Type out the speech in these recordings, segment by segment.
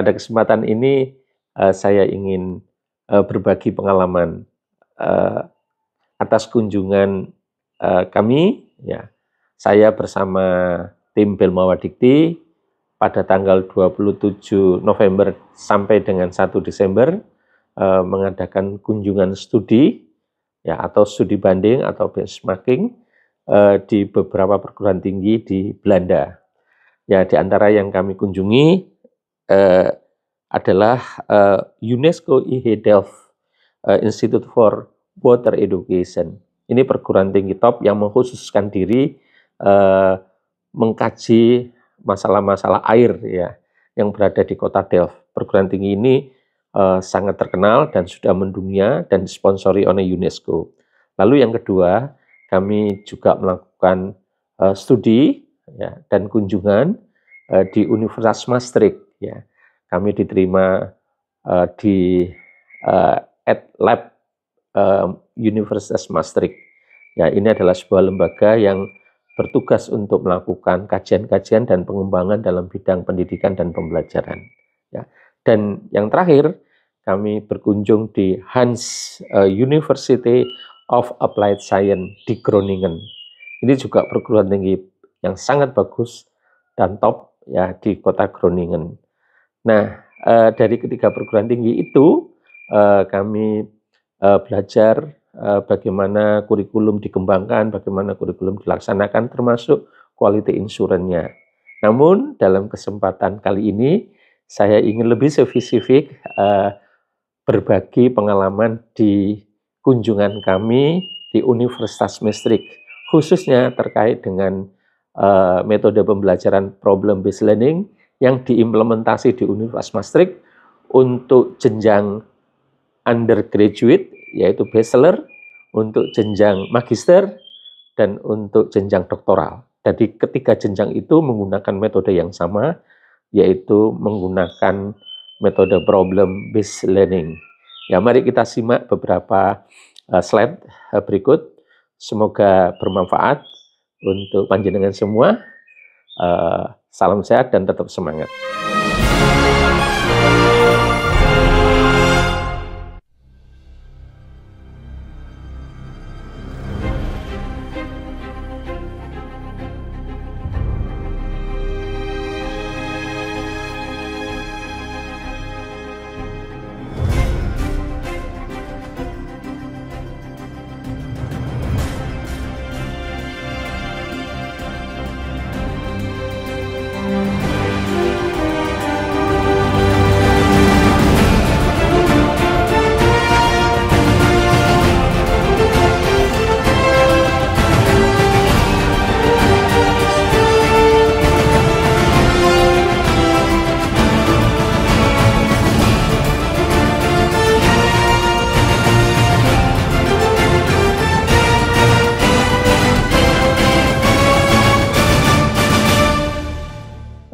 pada kesempatan ini saya ingin berbagi pengalaman atas kunjungan kami, ya, saya bersama tim Belmawa Dikti pada tanggal 27 November sampai dengan 1 Desember mengadakan kunjungan studi, ya, atau studi banding atau benchmarking di beberapa perguruan tinggi di Belanda. Ya, di antara yang kami kunjungi adalah UNESCO IH Delft Institute for Water Education. Ini perguruan tinggi top yang mengkhususkan diri mengkaji masalah-masalah air, ya, yang berada di kota Delft. Perguruan tinggi ini sangat terkenal dan sudah mendunia dan disponsori oleh UNESCO. Lalu yang kedua, kami juga melakukan studi, ya, dan kunjungan di Universitas Maastricht. Ya. Kami diterima di EdLab Universitas Maastricht. Ya, ini adalah sebuah lembaga yang bertugas untuk melakukan kajian-kajian dan pengembangan dalam bidang pendidikan dan pembelajaran. Ya. Dan yang terakhir, kami berkunjung di Hans University of Applied Science di Groningen. Ini juga perguruan tinggi yang sangat bagus dan top, ya, di kota Groningen. Nah, dari ketiga perguruan tinggi itu kami belajar bagaimana kurikulum dikembangkan, bagaimana kurikulum dilaksanakan, termasuk quality insurance-nya. Namun dalam kesempatan kali ini saya ingin lebih spesifik berbagi pengalaman di kunjungan kami di Universitas Maastricht, khususnya terkait dengan metode pembelajaran problem based learning yang diimplementasi di Universitas Maastricht untuk jenjang undergraduate, yaitu bachelor, untuk jenjang magister, dan untuk jenjang doktoral. Jadi ketiga jenjang itu menggunakan metode yang sama, yaitu menggunakan metode problem based learning. Ya, mari kita simak beberapa slide berikut. Semoga bermanfaat untuk panjenengan semua. Salam sehat dan tetap semangat.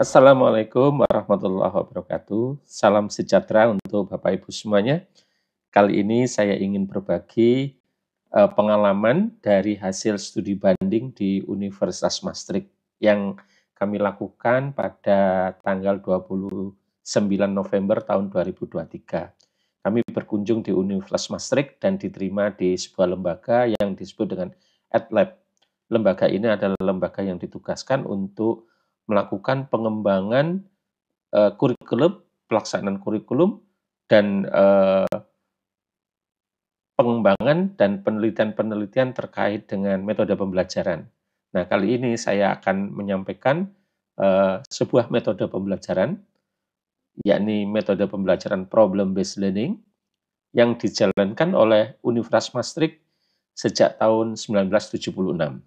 Assalamualaikum warahmatullahi wabarakatuh. Salam sejahtera untuk Bapak Ibu semuanya. Kali ini saya ingin berbagi pengalaman dari hasil studi banding di Universitas Maastricht yang kami lakukan pada tanggal 29 November tahun 2023. Kami berkunjung di Universitas Maastricht dan diterima di sebuah lembaga yang disebut dengan EdLab. Lembaga ini adalah lembaga yang ditugaskan untuk melakukan pengembangan kurikulum, pelaksanaan kurikulum, dan pengembangan dan penelitian-penelitian terkait dengan metode pembelajaran. Nah, kali ini saya akan menyampaikan sebuah metode pembelajaran, yakni metode pembelajaran problem-based learning, yang dijalankan oleh Universitas Maastricht sejak tahun 1976.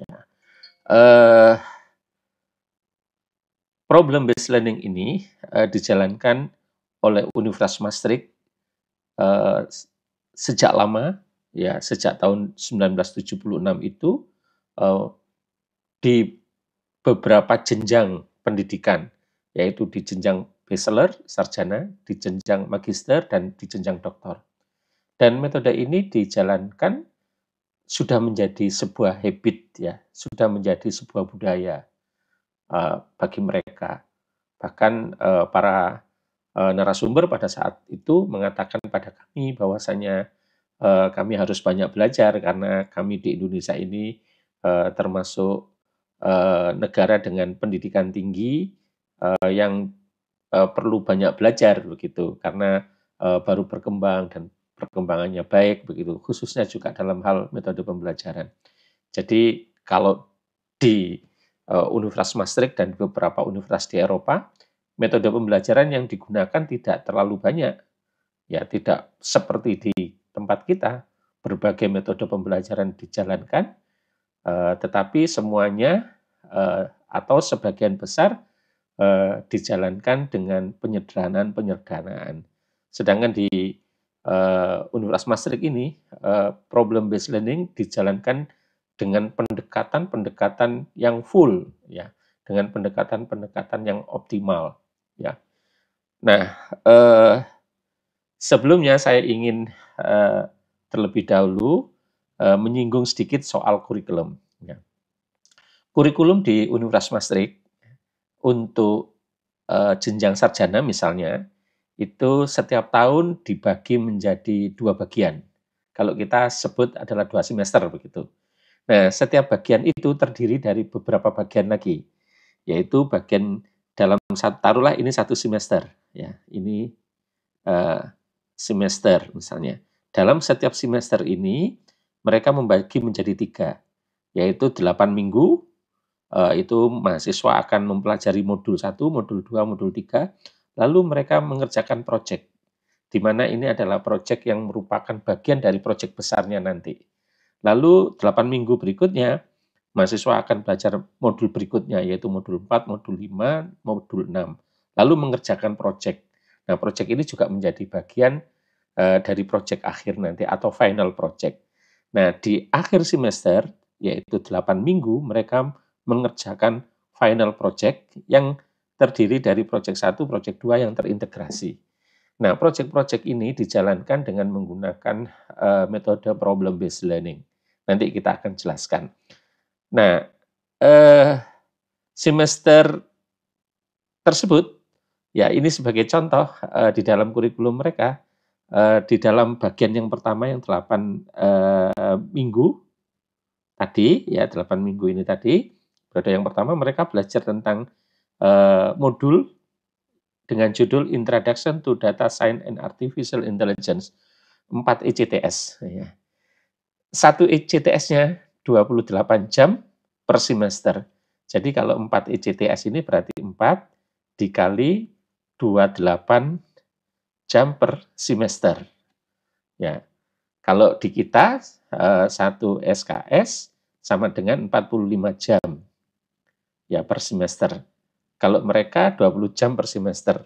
Ya. Problem-based learning ini dijalankan oleh Universitas Maastricht sejak lama, ya, sejak tahun 1976 itu di beberapa jenjang pendidikan, yaitu di jenjang bachelor, sarjana, di jenjang magister, dan di jenjang doktor. Dan metode ini dijalankan sudah menjadi sebuah habit, ya, sudah menjadi sebuah budaya bagi mereka. Bahkan para narasumber pada saat itu mengatakan pada kami bahwasanya kami harus banyak belajar karena kami di Indonesia ini termasuk negara dengan pendidikan tinggi yang perlu banyak belajar begitu karena baru berkembang dan perkembangannya baik begitu, khususnya juga dalam hal metode pembelajaran. Jadi kalau di Universitas Maastricht dan beberapa universitas di Eropa, metode pembelajaran yang digunakan tidak terlalu banyak, ya tidak seperti di tempat kita, berbagai metode pembelajaran dijalankan, tetapi semuanya atau sebagian besar dijalankan dengan penyederhanaan-penyederhanaan. Sedangkan di Universitas Maastricht ini, problem based learning dijalankan dengan pendekatan-pendekatan yang full, ya, dengan pendekatan-pendekatan yang optimal, ya. Nah, sebelumnya saya ingin terlebih dahulu menyinggung sedikit soal kurikulum. Ya. Kurikulum di Universitas Maastricht untuk jenjang sarjana misalnya, itu setiap tahun dibagi menjadi 2 bagian. Kalau kita sebut adalah 2 semester begitu. Nah, setiap bagian itu terdiri dari beberapa bagian lagi, yaitu bagian dalam taruhlah ini 1 semester, ya, ini semester misalnya. Dalam setiap semester ini, mereka membagi menjadi 3, yaitu 8 minggu, itu mahasiswa akan mempelajari modul 1, modul 2, modul 3, lalu mereka mengerjakan proyek, di mana ini adalah proyek yang merupakan bagian dari proyek besarnya nanti. Lalu 8 minggu berikutnya, mahasiswa akan belajar modul berikutnya, yaitu modul 4, modul 5, modul 6, lalu mengerjakan proyek. Nah, proyek ini juga menjadi bagian dari proyek akhir nanti atau final project. Nah, di akhir semester, yaitu 8 minggu, mereka mengerjakan final project yang terdiri dari project 1, project 2 yang terintegrasi. Nah, project-project ini dijalankan dengan menggunakan metode problem based learning. Nanti kita akan jelaskan. Nah, semester tersebut, ya ini sebagai contoh di dalam kurikulum mereka, di dalam bagian yang pertama yang 8 minggu tadi, ya 8 minggu ini tadi, periode yang pertama mereka belajar tentang modul dengan judul Introduction to Data Science and Artificial Intelligence, 4 ECTS. Ya. 1 ECTS-nya 28 jam per semester. Jadi kalau 4 ECTS ini berarti 4 dikali 28 jam per semester. Ya. Kalau di kita 1 SKS sama dengan 45 jam ya per semester. Kalau mereka 20 jam per semester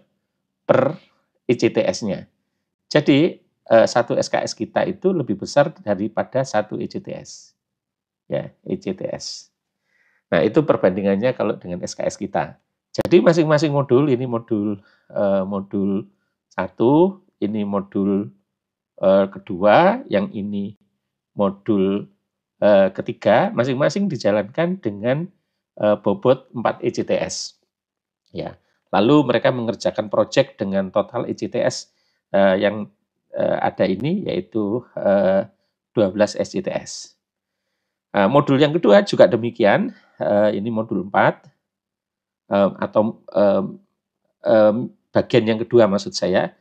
per ECTS-nya. Jadi 1 SKS kita itu lebih besar daripada 1 ECTS. Ya, ECTS. Nah, itu perbandingannya kalau dengan SKS kita. Jadi masing-masing modul, ini modul modul 1, ini modul kedua, yang ini modul ketiga, masing-masing dijalankan dengan bobot 4 ECTS. Ya. Lalu mereka mengerjakan proyek dengan total ECTS yang ada ini, yaitu 12 SCTS. Modul yang kedua juga demikian, ini modul 4, atau bagian yang kedua maksud saya,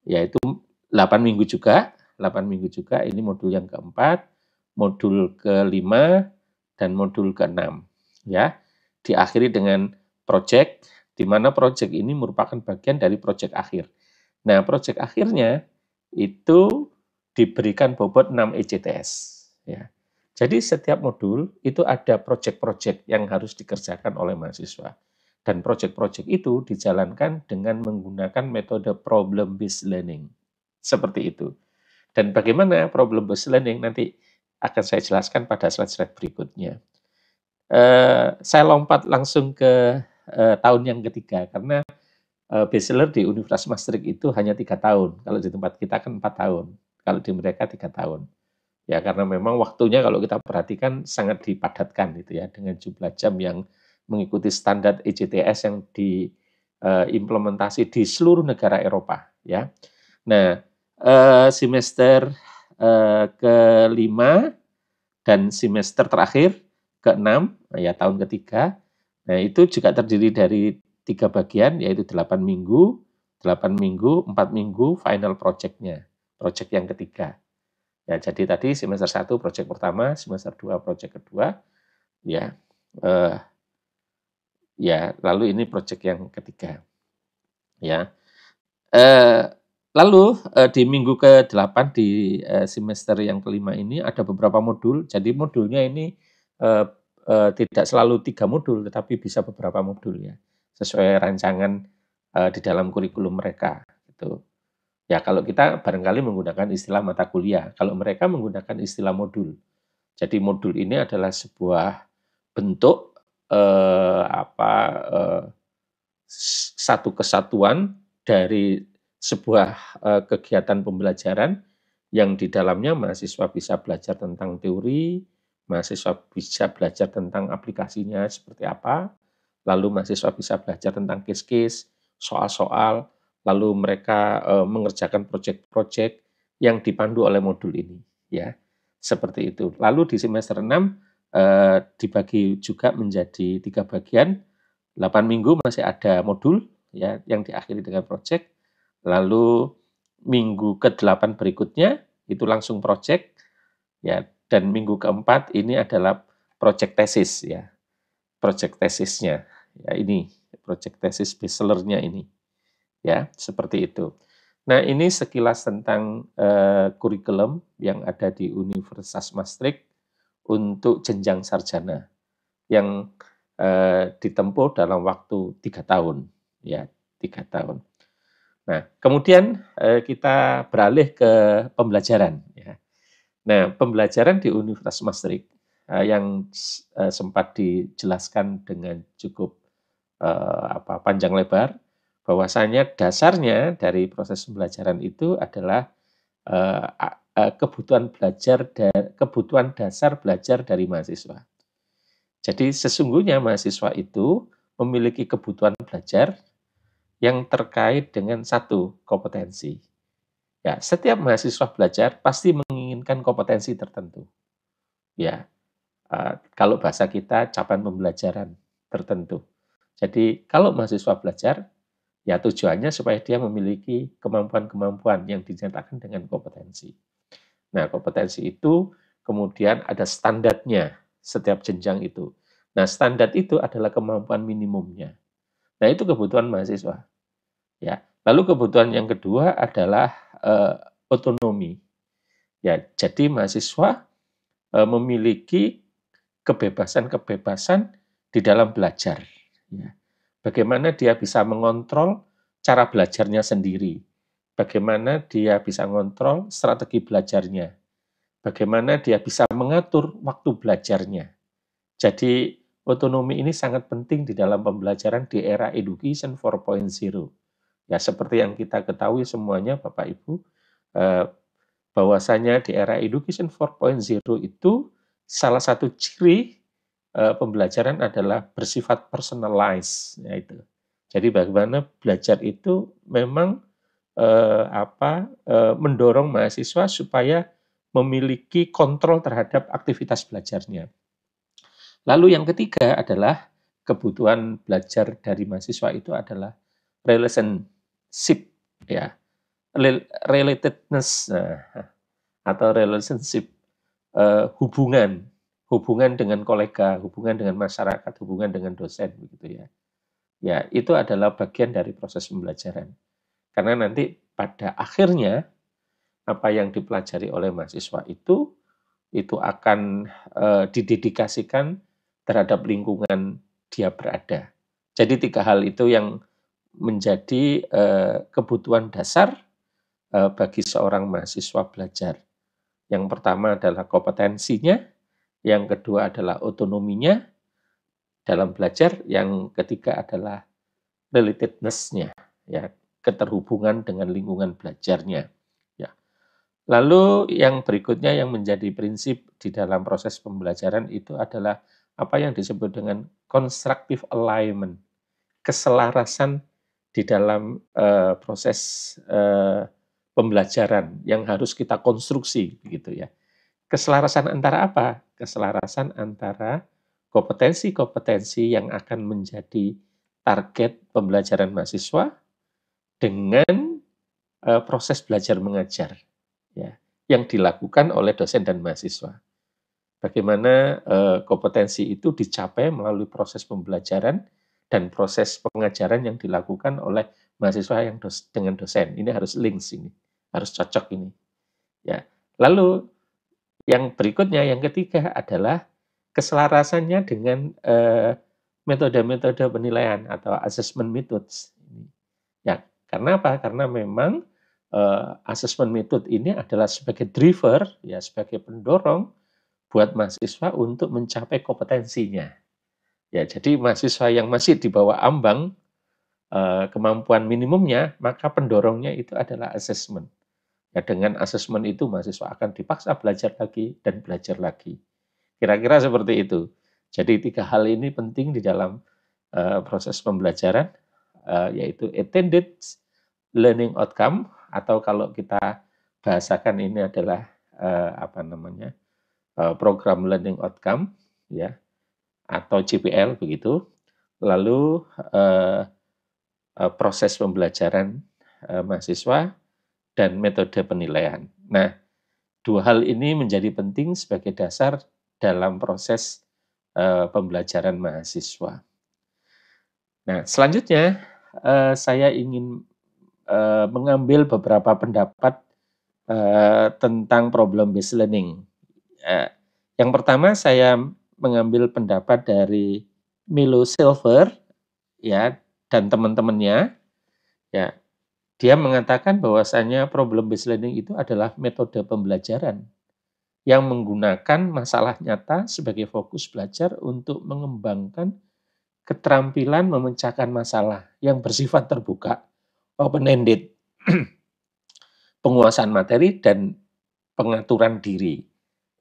yaitu 8 minggu juga, 8 minggu juga, ini modul yang keempat, modul kelima, dan modul keenam. Ya, diakhiri dengan proyek, di mana proyek ini merupakan bagian dari proyek akhir. Nah, proyek akhirnya itu diberikan bobot 6 ECTS. Ya. Jadi setiap modul itu ada proyek-proyek yang harus dikerjakan oleh mahasiswa. Dan proyek-proyek itu dijalankan dengan menggunakan metode problem based learning. Seperti itu. Dan bagaimana problem based learning nanti akan saya jelaskan pada slide-slide berikutnya. Saya lompat langsung ke tahun yang ketiga, karena bachelor di Universitas Maastricht itu hanya 3 tahun. Kalau di tempat kita kan 4 tahun. Kalau di mereka 3 tahun. Ya, karena memang waktunya kalau kita perhatikan sangat dipadatkan gitu ya, dengan jumlah jam yang mengikuti standar ECTS yang implementasi di seluruh negara Eropa ya. Nah, semester kelima dan semester terakhir keenam ya tahun ketiga. Nah, itu juga terdiri dari 3 bagian yaitu 8 minggu, 4 minggu final project-nya, project yang ketiga. Ya, jadi tadi semester 1 project pertama, semester 2 project kedua, ya. Ya, lalu ini project yang ketiga. Ya. Lalu di minggu ke-8 di semester yang kelima ini ada beberapa modul. Jadi modulnya ini tidak selalu 3 modul, tetapi bisa beberapa modul ya, sesuai rancangan di dalam kurikulum mereka. Gitu. Ya kalau kita barangkali menggunakan istilah mata kuliah, kalau mereka menggunakan istilah modul. Jadi modul ini adalah sebuah bentuk satu kesatuan dari sebuah kegiatan pembelajaran yang di dalamnya mahasiswa bisa belajar tentang teori, mahasiswa bisa belajar tentang aplikasinya seperti apa, lalu mahasiswa bisa belajar tentang case-case, soal-soal, lalu mereka mengerjakan proyek-proyek yang dipandu oleh modul ini, ya. Seperti itu. Lalu di semester 6 dibagi juga menjadi 3 bagian. 8 minggu masih ada modul ya yang diakhiri dengan proyek. Lalu minggu ke-8 berikutnya itu langsung proyek ya, dan minggu keempat ini adalah proyek tesis ya. Proyek tesisnya. Ya ini proyek tesis bestsellernya ini. Ya, seperti itu. Nah, ini sekilas tentang kurikulum yang ada di Universitas Maastricht untuk jenjang sarjana yang ditempuh dalam waktu 3 tahun, ya 3 tahun. Nah, kemudian kita beralih ke pembelajaran. Ya. Nah, pembelajaran di Universitas Maastricht yang sempat dijelaskan dengan cukup panjang lebar, bahwasanya dasarnya dari proses pembelajaran itu adalah kebutuhan dasar belajar dari mahasiswa. Jadi sesungguhnya mahasiswa itu memiliki kebutuhan belajar yang terkait dengan satu kompetensi. Ya, setiap mahasiswa belajar pasti menginginkan kompetensi tertentu. Ya, kalau bahasa kita capaian pembelajaran tertentu. Jadi kalau mahasiswa belajar, ya tujuannya supaya dia memiliki kemampuan-kemampuan yang dinyatakan dengan kompetensi. Nah, kompetensi itu kemudian ada standarnya setiap jenjang itu. Nah, standar itu adalah kemampuan minimumnya. Nah, itu kebutuhan mahasiswa. Ya. Lalu kebutuhan yang kedua adalah otonomi. Ya, jadi mahasiswa memiliki kebebasan-kebebasan di dalam belajar. Ya. Bagaimana dia bisa mengontrol cara belajarnya sendiri. Bagaimana dia bisa mengontrol strategi belajarnya. Bagaimana dia bisa mengatur waktu belajarnya. Jadi otonomi ini sangat penting di dalam pembelajaran di era Education 4.0. Ya seperti yang kita ketahui semuanya Bapak Ibu, bahwasanya di era Education 4.0 itu salah satu ciri pembelajaran adalah bersifat personalized, yaitu. Jadi bagaimana belajar itu memang mendorong mahasiswa supaya memiliki kontrol terhadap aktivitas belajarnya. Lalu yang ketiga adalah kebutuhan belajar dari mahasiswa itu adalah relationship, ya, relatedness, atau relationship, hubungan dengan kolega, hubungan dengan masyarakat, hubungan dengan dosen, begitu ya. Ya, itu adalah bagian dari proses pembelajaran. Karena nanti pada akhirnya apa yang dipelajari oleh mahasiswa itu akan didedikasikan terhadap lingkungan dia berada. Jadi 3 hal itu yang menjadi kebutuhan dasar bagi seorang mahasiswa belajar. Yang pertama adalah kompetensinya, yang kedua adalah otonominya dalam belajar, yang ketiga adalah relatedness-nya, ya, keterhubungan dengan lingkungan belajarnya. Ya. Lalu yang berikutnya yang menjadi prinsip di dalam proses pembelajaran itu adalah apa yang disebut dengan constructive alignment, keselarasan di dalam proses pembelajaran yang harus kita konstruksi, begitu ya. Keselarasan antara apa? Keselarasan antara kompetensi-kompetensi yang akan menjadi target pembelajaran mahasiswa dengan proses belajar mengajar, ya, yang dilakukan oleh dosen dan mahasiswa. Bagaimana kompetensi itu dicapai melalui proses pembelajaran dan proses pengajaran yang dilakukan oleh mahasiswa yang dengan dosen. Ini harus links ini, harus cocok ini. Ya. Lalu yang berikutnya, yang ketiga adalah keselarasannya dengan metode-metode penilaian atau assessment methods. Ya, karena apa? Karena memang assessment method ini adalah sebagai driver, ya, sebagai pendorong buat mahasiswa untuk mencapai kompetensinya. Ya, jadi mahasiswa yang masih di bawah ambang kemampuan minimumnya, maka pendorongnya itu adalah assessment. Ya, dengan assessment itu mahasiswa akan dipaksa belajar lagi dan belajar lagi. Kira-kira seperti itu. Jadi 3 hal ini penting di dalam proses pembelajaran, yaitu attended learning outcome, atau kalau kita bahasakan ini adalah program learning outcome, ya, atau CPL begitu. Lalu proses pembelajaran mahasiswa dan metode penilaian. Nah, 2 hal ini menjadi penting sebagai dasar dalam proses pembelajaran mahasiswa. Nah, selanjutnya saya ingin mengambil beberapa pendapat tentang problem based learning. Yang pertama saya mengambil pendapat dari Milo Silver, ya, dan teman-temannya, ya. Dia mengatakan bahwasanya problem based learning itu adalah metode pembelajaran yang menggunakan masalah nyata sebagai fokus belajar untuk mengembangkan keterampilan memecahkan masalah yang bersifat terbuka, open-ended, penguasaan materi, dan pengaturan diri.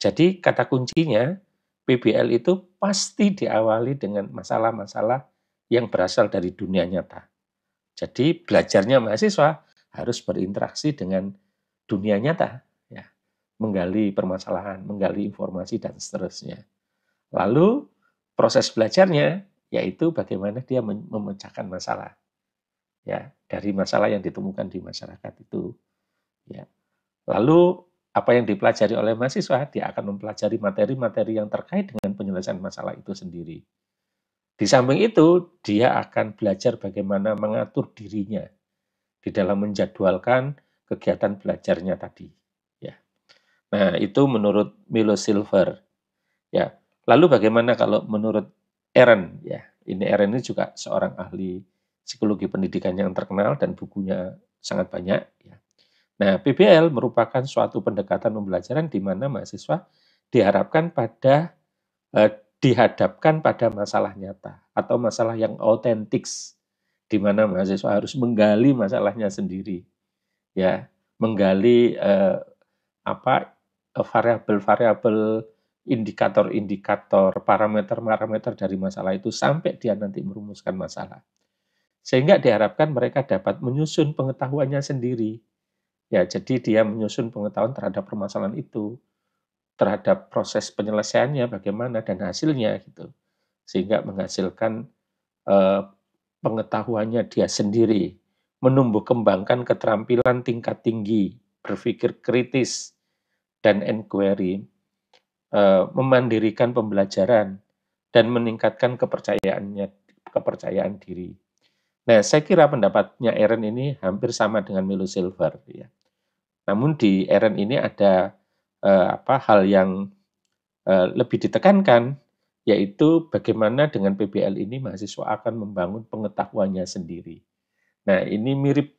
Jadi kata kuncinya, PBL itu pasti diawali dengan masalah-masalah yang berasal dari dunia nyata. Jadi belajarnya mahasiswa harus berinteraksi dengan dunia nyata, ya, menggali permasalahan, menggali informasi, dan seterusnya. Lalu proses belajarnya yaitu bagaimana dia memecahkan masalah, ya, dari masalah yang ditemukan di masyarakat itu. Ya. Lalu apa yang dipelajari oleh mahasiswa, dia akan mempelajari materi-materi yang terkait dengan penyelesaian masalah itu sendiri. Di samping itu, dia akan belajar bagaimana mengatur dirinya di dalam menjadwalkan kegiatan belajarnya tadi. Ya. Nah, itu menurut Milo Silver. Ya. Lalu bagaimana kalau menurut Aaron? Ya, ini Aaron ini juga seorang ahli psikologi pendidikan yang terkenal dan bukunya sangat banyak. Ya. Nah, PBL merupakan suatu pendekatan pembelajaran di mana mahasiswa dihadapkan pada masalah nyata atau masalah yang autentik, di mana mahasiswa harus menggali masalahnya sendiri, ya, menggali variabel-variabel, indikator-indikator, parameter-parameter dari masalah itu sampai dia nanti merumuskan masalah. Sehingga diharapkan mereka dapat menyusun pengetahuannya sendiri. Ya, jadi dia menyusun pengetahuan terhadap permasalahan itu, terhadap proses penyelesaiannya bagaimana dan hasilnya gitu. Sehingga menghasilkan pengetahuannya dia sendiri, menumbuh kembangkan keterampilan tingkat tinggi, berpikir kritis dan inquiry, memandirikan pembelajaran dan meningkatkan kepercayaan diri. Nah, saya kira pendapatnya Aaron ini hampir sama dengan Milo Silver, ya. Namun di Aaron ini ada hal yang lebih ditekankan, yaitu bagaimana dengan PBL ini mahasiswa akan membangun pengetahuannya sendiri. Nah, ini mirip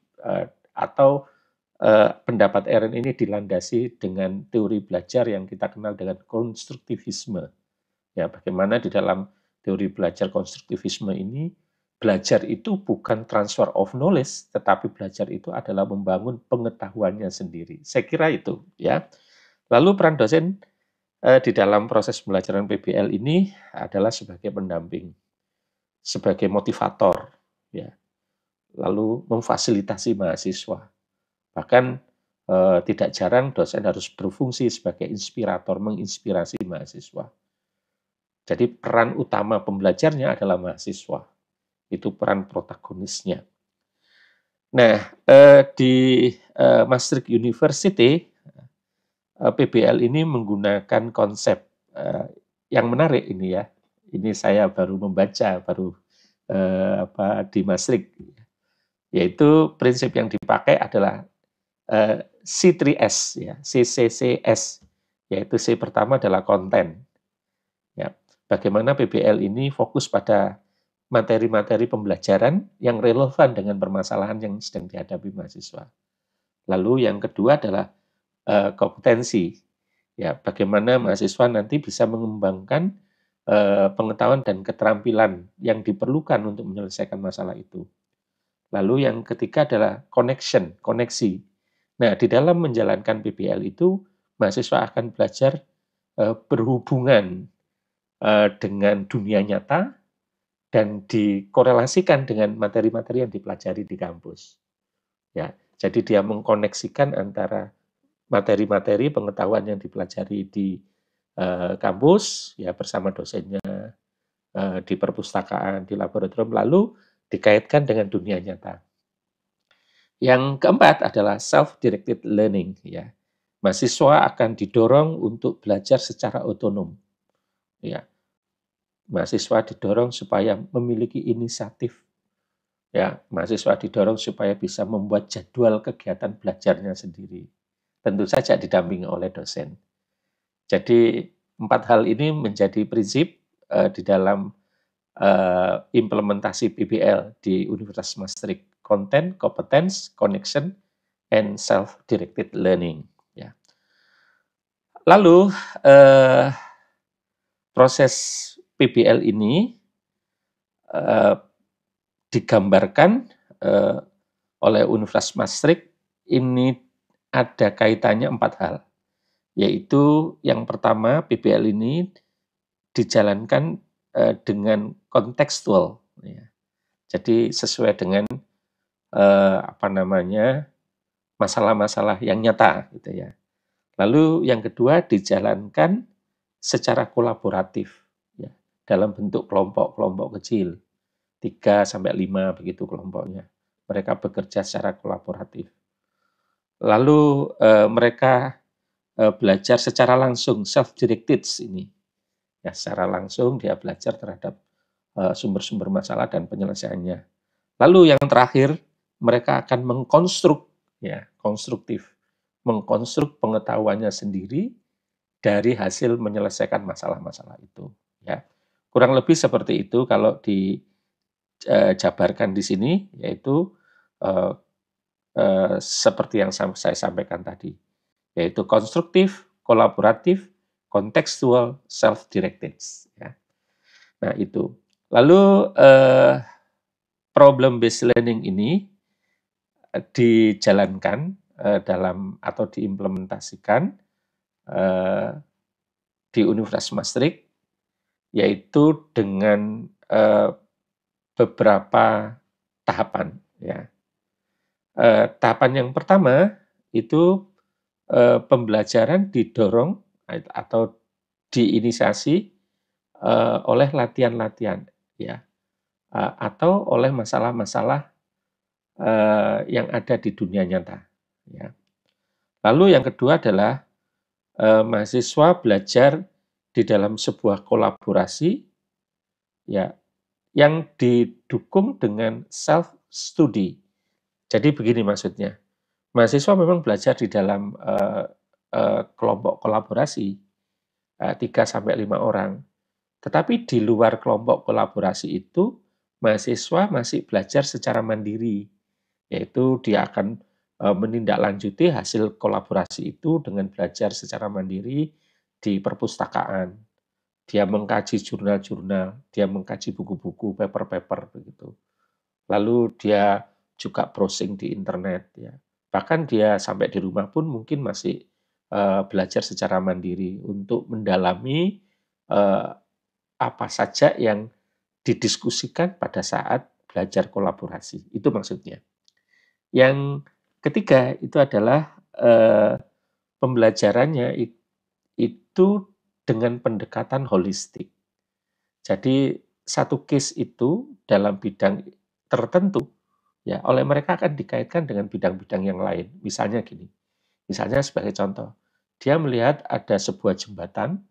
atau pendapat Aaron ini dilandasi dengan teori belajar yang kita kenal dengan konstruktivisme. Ya, bagaimana di dalam teori belajar konstruktivisme ini, belajar itu bukan transfer of knowledge, tetapi belajar itu adalah membangun pengetahuannya sendiri. Saya kira itu, ya. Lalu peran dosen di dalam proses pembelajaran PBL ini adalah sebagai pendamping, sebagai motivator, ya. lalu memfasilitasi mahasiswa. Bahkan tidak jarang dosen harus berfungsi sebagai inspirator, menginspirasi mahasiswa. Jadi peran utama pembelajarnya adalah mahasiswa. Itu peran protagonisnya. Nah, di Maastricht University, PBL ini menggunakan konsep yang menarik ini ya. Ini saya baru membaca, baru di Maastricht. Yaitu prinsip yang dipakai adalah C3S, ya, CCCS, yaitu C pertama adalah konten. Ya, bagaimana PBL ini fokus pada materi-materi pembelajaran yang relevan dengan permasalahan yang sedang dihadapi mahasiswa. Lalu yang kedua adalah kompetensi. Ya, bagaimana mahasiswa nanti bisa mengembangkan pengetahuan dan keterampilan yang diperlukan untuk menyelesaikan masalah itu. Lalu yang ketiga adalah koneksi. Nah, di dalam menjalankan PBL itu, mahasiswa akan belajar berhubungan dengan dunia nyata dan dikorelasikan dengan materi-materi yang dipelajari di kampus. Ya, jadi dia mengkoneksikan antara materi-materi pengetahuan yang dipelajari di kampus, ya bersama dosennya, di perpustakaan, di laboratorium, lalu dikaitkan dengan dunia nyata. Yang keempat adalah self-directed learning. Ya, mahasiswa akan didorong untuk belajar secara otonom. Ya, mahasiswa didorong supaya memiliki inisiatif. Ya, mahasiswa didorong supaya bisa membuat jadwal kegiatan belajarnya sendiri. Tentu saja didampingi oleh dosen. Jadi 4 hal ini menjadi prinsip di dalam implementasi PBL di Universitas Maastricht. Content, competence, connection, and self-directed learning. Ya. Lalu proses PBL ini digambarkan oleh Universitas Maastricht. Ini ada kaitannya 4 hal, yaitu yang pertama PBL ini dijalankan dengan kontekstual, ya. Jadi sesuai dengan masalah-masalah yang nyata, gitu ya. Lalu yang kedua dijalankan secara kolaboratif, ya, dalam bentuk kelompok-kelompok kecil, 3 sampai 5 begitu kelompoknya. Mereka bekerja secara kolaboratif. Lalu mereka belajar secara langsung, self-directed ini. Ya, secara langsung dia belajar terhadap sumber-sumber masalah dan penyelesaiannya. Lalu yang terakhir, mereka akan mengkonstruk pengetahuannya sendiri dari hasil menyelesaikan masalah-masalah itu. Ya, kurang lebih seperti itu kalau dijabarkan di sini, yaitu seperti yang saya sampaikan tadi, yaitu konstruktif, kolaboratif, kontekstual, self-directed. Ya. Nah itu. Lalu problem-based learning ini dijalankan dalam atau diimplementasikan di Universitas Maastricht, yaitu dengan beberapa tahapan. Ya. Tahapan yang pertama itu pembelajaran didorong atau diinisiasi oleh latihan-latihan, ya, atau oleh masalah-masalah yang ada di dunia nyata. Ya. Lalu yang kedua adalah mahasiswa belajar di dalam sebuah kolaborasi, ya, yang didukung dengan self-study. Jadi begini maksudnya, mahasiswa memang belajar di dalam kelompok kolaborasi 3-5 orang. Tetapi di luar kelompok kolaborasi itu, mahasiswa masih belajar secara mandiri, yaitu dia akan menindaklanjuti hasil kolaborasi itu dengan belajar secara mandiri di perpustakaan. Dia mengkaji jurnal-jurnal, dia mengkaji buku-buku, paper-paper begitu. Lalu dia juga browsing di internet, ya. Bahkan dia sampai di rumah pun mungkin masih belajar secara mandiri untuk mendalami apa saja yang didiskusikan pada saat belajar kolaborasi. Itu maksudnya. Yang ketiga itu adalah pembelajarannya itu dengan pendekatan holistik. Jadi satu case itu dalam bidang tertentu ya oleh mereka akan dikaitkan dengan bidang-bidang yang lain. Misalnya gini, misalnya sebagai contoh, dia melihat ada sebuah jembatan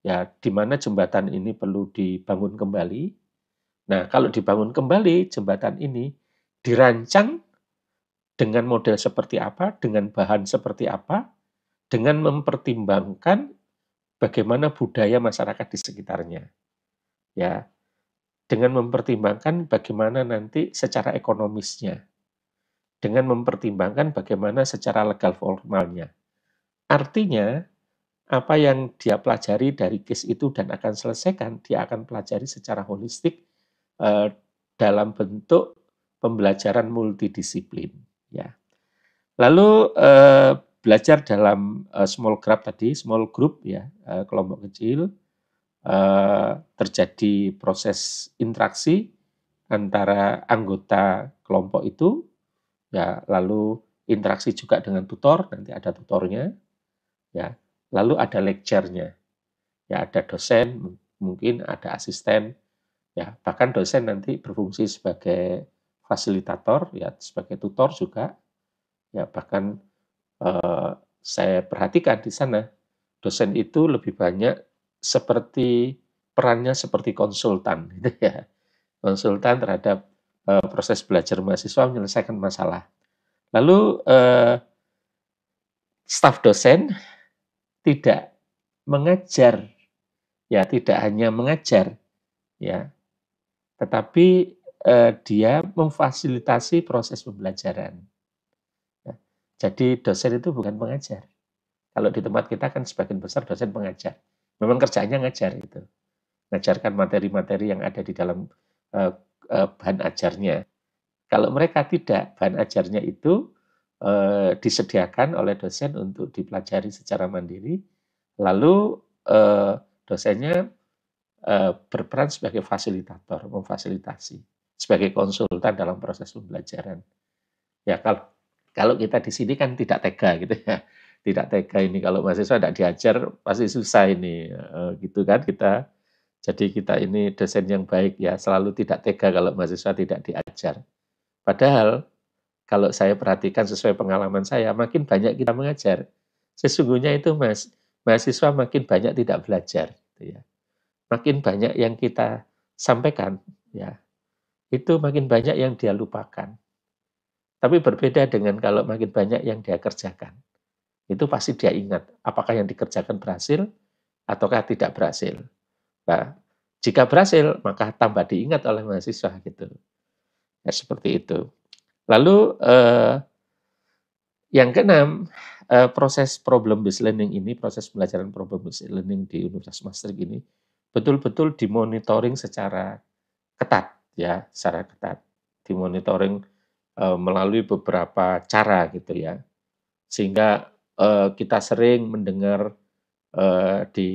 ya di mana jembatan ini perlu dibangun kembali. Nah, kalau dibangun kembali jembatan ini dirancang dengan model seperti apa, dengan bahan seperti apa, dengan mempertimbangkan bagaimana budaya masyarakat di sekitarnya. Ya, dengan mempertimbangkan bagaimana nanti secara ekonomisnya, dengan mempertimbangkan bagaimana secara legal formalnya. Artinya, apa yang dia pelajari dari case itu dan akan selesaikan, dia akan pelajari secara holistik dalam bentuk pembelajaran multidisiplin. Ya. Lalu belajar dalam small group ya, kelompok kecil, terjadi proses interaksi antara anggota kelompok itu, ya, lalu interaksi juga dengan tutor, nanti ada tutornya, ya, lalu ada lecture-nya, ya, ada dosen, mungkin ada asisten, ya, bahkan dosen nanti berfungsi sebagai fasilitator, ya, sebagai tutor juga, ya, bahkan saya perhatikan di sana, dosen itu lebih banyak seperti perannya seperti konsultan, gitu ya, konsultan terhadap proses belajar mahasiswa menyelesaikan masalah. Lalu staf dosen tidak mengajar, ya tidak hanya mengajar, ya, tetapi dia memfasilitasi proses pembelajaran. Ya. Jadi dosen itu bukan pengajar. Kalau di tempat kita kan sebagian besar dosen pengajar. Memang kerjanya ngajar itu, ngajarkan materi-materi yang ada di dalam bahan ajarnya. Kalau mereka tidak, bahan ajarnya itu disediakan oleh dosen untuk dipelajari secara mandiri, lalu dosennya berperan sebagai fasilitator, memfasilitasi, sebagai konsultan dalam proses pembelajaran. Ya kalau kita di sini kan tidak tega gitu ya, tidak tega ini kalau mahasiswa tidak diajar pasti susah ini, gitu kan kita. Jadi kita ini dosen yang baik ya, selalu tidak tega kalau mahasiswa tidak diajar. Padahal kalau saya perhatikan sesuai pengalaman saya, makin banyak kita mengajar, sesungguhnya itu mahasiswa makin banyak tidak belajar, gitu ya. Makin banyak yang kita sampaikan, ya, itu makin banyak yang dia lupakan. Tapi berbeda dengan kalau makin banyak yang dia kerjakan. Itu pasti dia ingat apakah yang dikerjakan berhasil ataukah tidak berhasil. Nah, jika berhasil, maka tambah diingat oleh mahasiswa gitu. Ya, seperti itu. Lalu yang keenam, proses problem based learning ini, proses pembelajaran problem based learning di Universitas Maastricht ini betul-betul dimonitoring secara ketat, ya, secara ketat. Dimonitoring melalui beberapa cara gitu ya. Sehingga kita sering mendengar di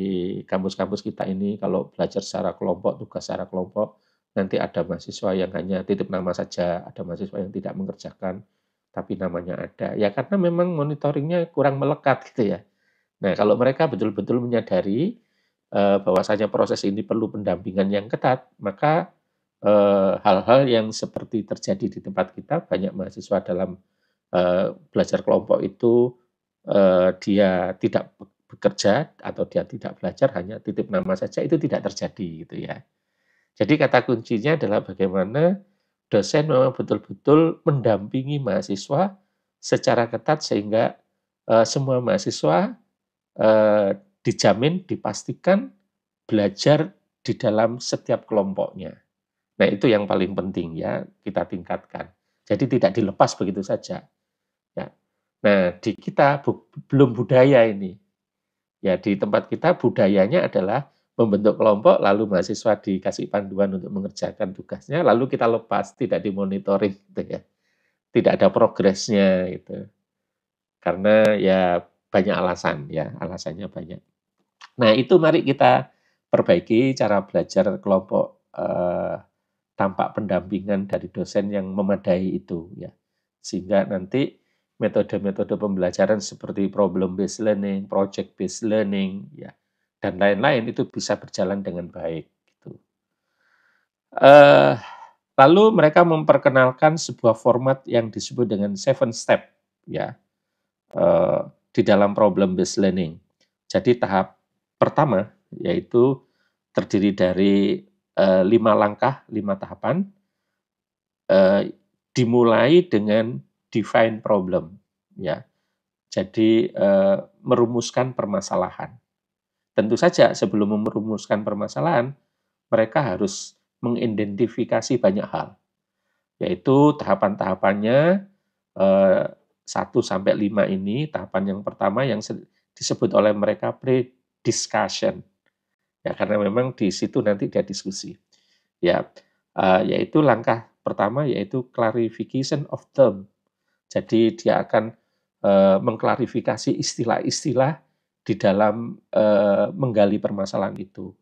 kampus-kampus kita ini kalau belajar secara kelompok, tugas secara kelompok, nanti ada mahasiswa yang hanya titip nama saja, ada mahasiswa yang tidak mengerjakan, tapi namanya ada. Ya karena memang monitoringnya kurang melekat gitu ya. Nah kalau mereka betul-betul menyadari bahwasanya proses ini perlu pendampingan yang ketat, maka hal-hal yang seperti terjadi di tempat kita, banyak mahasiswa dalam belajar kelompok itu dia tidak bekerja atau dia tidak belajar, hanya titip nama saja, itu tidak terjadi gitu ya. Jadi kata kuncinya adalah bagaimana dosen memang betul-betul mendampingi mahasiswa secara ketat sehingga semua mahasiswa dijamin, dipastikan belajar di dalam setiap kelompoknya. Nah itu yang paling penting ya kita tingkatkan. Jadi tidak dilepas begitu saja. Ya. Nah di kita belum budaya ini. Ya di tempat kita budayanya adalah membentuk kelompok, lalu mahasiswa dikasih panduan untuk mengerjakan tugasnya, lalu kita lepas, tidak dimonitoring, gitu ya. Tidak ada progresnya, gitu. Karena ya banyak alasan, ya alasannya banyak. Nah itu mari kita perbaiki cara belajar kelompok tampak pendampingan dari dosen yang memadai itu ya. Sehingga nanti metode-metode pembelajaran seperti problem based learning, project based learning ya dan lain-lain itu bisa berjalan dengan baik gitu. Eh, Lalu mereka memperkenalkan sebuah format yang disebut dengan 7 step ya di dalam problem based learning. Jadi tahap pertama yaitu terdiri dari 5 langkah, 5 tahapan, dimulai dengan define problem, ya. Jadi merumuskan permasalahan. Tentu saja sebelum merumuskan permasalahan, mereka harus mengidentifikasi banyak hal, yaitu tahapan-tahapannya 1 sampai 5 ini, tahapan yang pertama yang disebut oleh mereka pre-discussion. Ya, karena memang di situ nanti dia diskusi. Ya, yaitu langkah pertama yaitu clarification of term. Jadi dia akan mengklarifikasi istilah-istilah di dalam menggali permasalahan itu.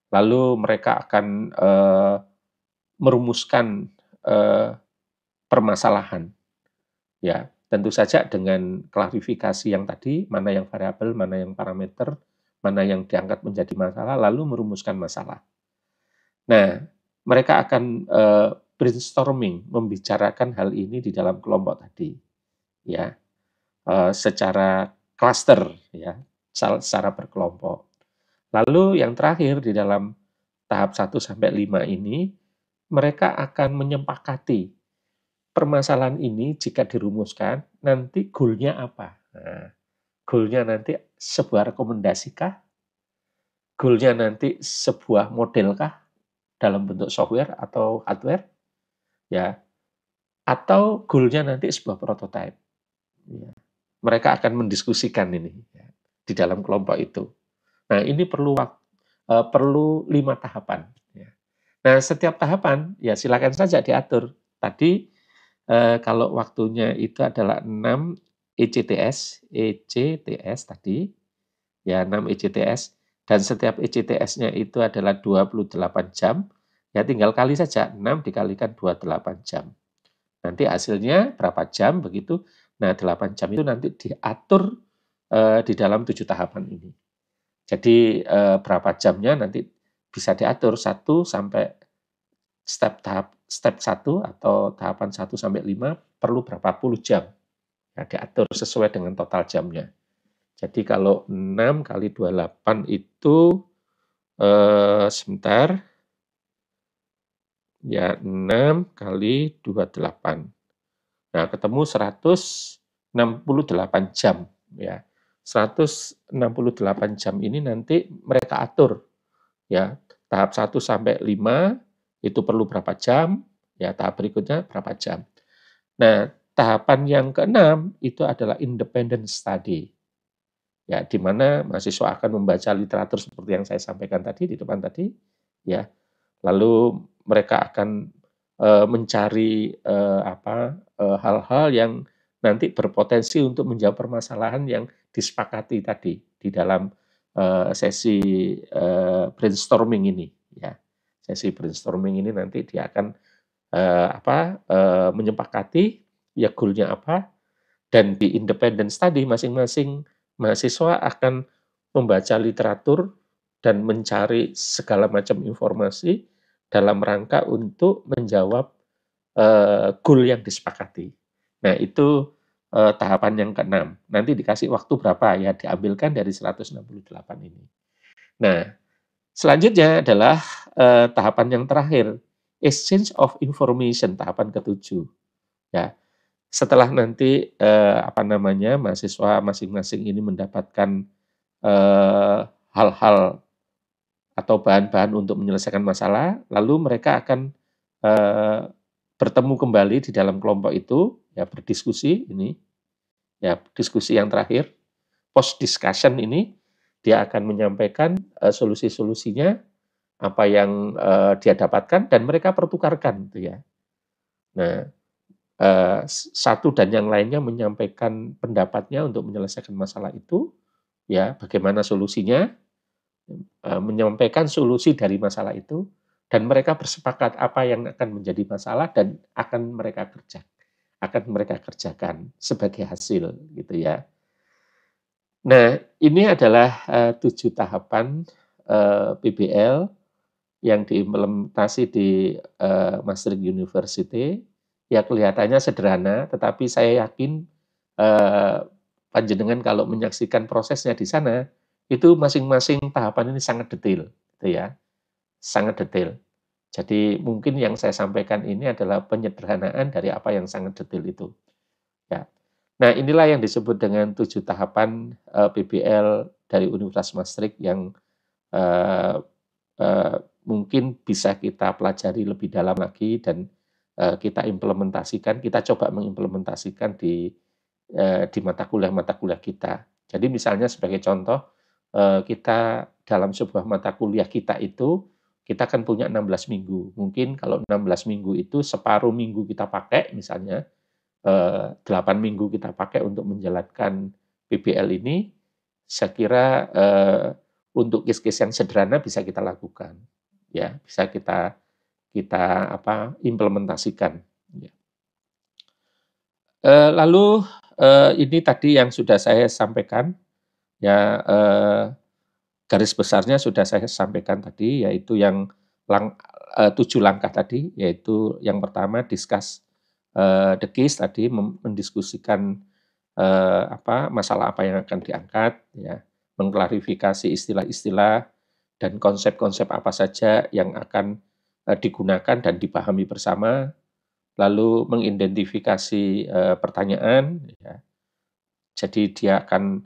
Lalu mereka akan merumuskan permasalahan. Ya, tentu saja dengan klarifikasi yang tadi, mana yang variabel, mana yang parameter, mana yang dianggap menjadi masalah, lalu merumuskan masalah. Nah, mereka akan brainstorming, membicarakan hal ini di dalam kelompok tadi, ya, secara cluster, ya, secara berkelompok. Lalu yang terakhir di dalam tahap 1 sampai 5 ini, mereka akan menyepakati permasalahan ini jika dirumuskan, nanti goal-nya apa. Nah, goal-nya nanti sebuah rekomendasi kah? Goal-nya nanti sebuah model kah? Dalam bentuk software atau hardware, ya, atau goal-nya nanti sebuah prototype. Ya. Mereka akan mendiskusikan ini ya, di dalam kelompok itu. Nah, ini perlu 5 tahapan. Ya. Nah, setiap tahapan ya silakan saja diatur. Tadi kalau waktunya itu adalah 6 ECTS tadi, ya 6 ECTS, dan setiap ECTS-nya itu adalah 28 jam, ya tinggal kali saja, 6 dikalikan 28 jam. Nanti hasilnya berapa jam begitu, nah 8 jam itu nanti diatur di dalam 7 tahapan ini. Jadi berapa jamnya nanti bisa diatur 1 sampai step 1 atau tahapan 1 sampai 5 perlu berapa puluh jam. Ya, diatur sesuai dengan total jamnya. Jadi kalau 6 kali 28 itu sebentar. Ya 6 kali 28. Nah, ketemu 168 jam ya. 168 jam ini nanti mereka atur ya. Tahap 1 sampai 5 itu perlu berapa jam, ya tahap berikutnya berapa jam. Nah, tahapan yang keenam itu adalah independent study. Ya, di mana mahasiswa akan membaca literatur seperti yang saya sampaikan tadi di depan tadi, ya. Lalu mereka akan mencari hal-hal yang nanti berpotensi untuk menjawab permasalahan yang disepakati tadi di dalam sesi brainstorming ini, ya. Sesi brainstorming ini nanti dia akan menyepakati ya goal-nya apa, dan di independent study masing-masing mahasiswa akan membaca literatur dan mencari segala macam informasi dalam rangka untuk menjawab goal yang disepakati. Nah, itu tahapan yang keenam. Nanti dikasih waktu berapa ya, diambilkan dari 168 ini. Nah, selanjutnya adalah tahapan yang terakhir, exchange of information, tahapan ketujuh. Ya, setelah nanti mahasiswa masing-masing ini mendapatkan hal-hal atau bahan-bahan untuk menyelesaikan masalah, lalu mereka akan bertemu kembali di dalam kelompok itu, ya berdiskusi ini, ya diskusi yang terakhir, post discussion ini, dia akan menyampaikan solusi-solusinya, apa yang dia dapatkan dan mereka pertukarkan, gitu ya. Nah, satu dan yang lainnya menyampaikan pendapatnya untuk menyelesaikan masalah itu, ya bagaimana solusinya, menyampaikan solusi dari masalah itu, dan mereka bersepakat apa yang akan menjadi masalah dan akan mereka kerjakan sebagai hasil gitu ya. Nah, ini adalah 7 tahapan PBL yang diimplementasi di Maastricht University. Ya kelihatannya sederhana, tetapi saya yakin panjenengan kalau menyaksikan prosesnya di sana, itu masing-masing tahapan ini sangat detail, gitu ya, sangat detail. Jadi mungkin yang saya sampaikan ini adalah penyederhanaan dari apa yang sangat detail itu. Ya. Nah, inilah yang disebut dengan 7 tahapan PBL dari Universitas Maastricht yang eh, mungkin bisa kita pelajari lebih dalam lagi dan kita implementasikan, kita coba mengimplementasikan di mata kuliah kita. Jadi misalnya sebagai contoh, kita dalam sebuah mata kuliah kita itu, kita kan punya 16 minggu. Mungkin kalau 16 minggu itu separuh minggu kita pakai misalnya, 8 minggu kita pakai untuk menjalankan PBL ini, saya kira untuk case-case yang sederhana bisa kita lakukan, ya bisa kita kita implementasikan. Ya. Lalu ini tadi yang sudah saya sampaikan, ya garis besarnya sudah saya sampaikan tadi, yaitu yang 7 langkah tadi, yaitu yang pertama discuss the case tadi, mendiskusikan masalah apa yang akan diangkat, ya, mengklarifikasi istilah-istilah dan konsep-konsep apa saja yang akan digunakan dan dipahami bersama, lalu mengidentifikasi pertanyaan, ya. Jadi dia akan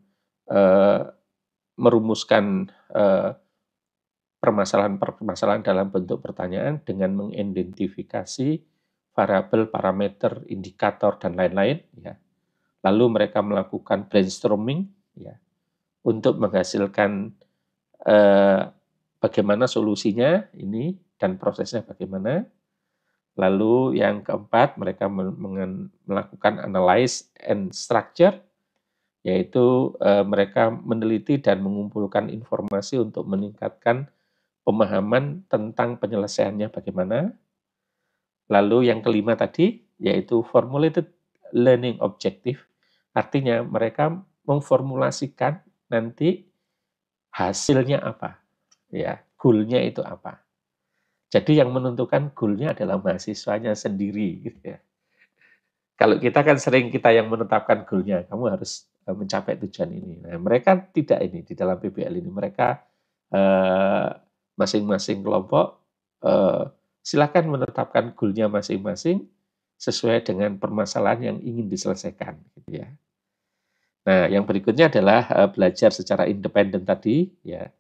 merumuskan permasalahan-permasalahan dalam bentuk pertanyaan dengan mengidentifikasi variabel, parameter, indikator, dan lain-lain, ya. Lalu mereka melakukan brainstorming, ya, untuk menghasilkan bagaimana solusinya ini dan prosesnya bagaimana. Lalu yang keempat, mereka melakukan analyze and structure, yaitu mereka meneliti dan mengumpulkan informasi untuk meningkatkan pemahaman tentang penyelesaiannya bagaimana. Lalu yang kelima tadi, yaitu formulated learning objective, artinya mereka memformulasikan nanti hasilnya apa, ya, goal-nya itu apa. Jadi yang menentukan goal-nya adalah mahasiswanya sendiri, gitu ya. Kalau kita kan sering kita yang menetapkan goal-nya, kamu harus mencapai tujuan ini. Nah, mereka tidak ini di dalam PBL ini, mereka masing-masing kelompok silakan menetapkan goal-nya masing-masing sesuai dengan permasalahan yang ingin diselesaikan, gitu ya. Nah, yang berikutnya adalah belajar secara independen tadi, ya.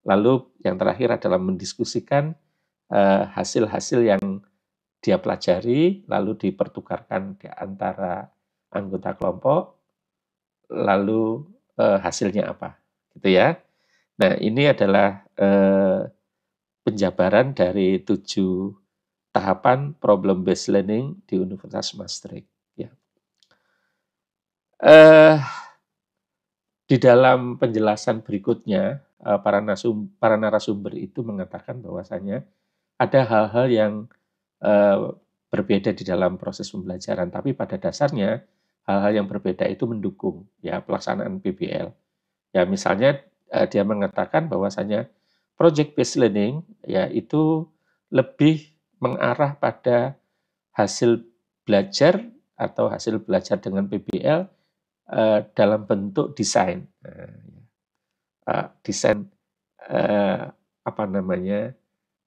Lalu yang terakhir adalah mendiskusikan hasil-hasil yang dia pelajari, lalu dipertukarkan di antara anggota kelompok, lalu hasilnya apa, gitu ya. Nah, ini adalah penjabaran dari 7 tahapan problem based learning di Universitas Maastricht. Ya. Di dalam penjelasan berikutnya, para narasumber itu mengatakan bahwasanya ada hal-hal yang berbeda di dalam proses pembelajaran, tapi pada dasarnya hal-hal yang berbeda itu mendukung ya pelaksanaan PBL. Ya misalnya dia mengatakan bahwasanya project based learning ya itu lebih mengarah pada hasil belajar atau hasil belajar dengan PBL dalam bentuk desain. Desain apa namanya?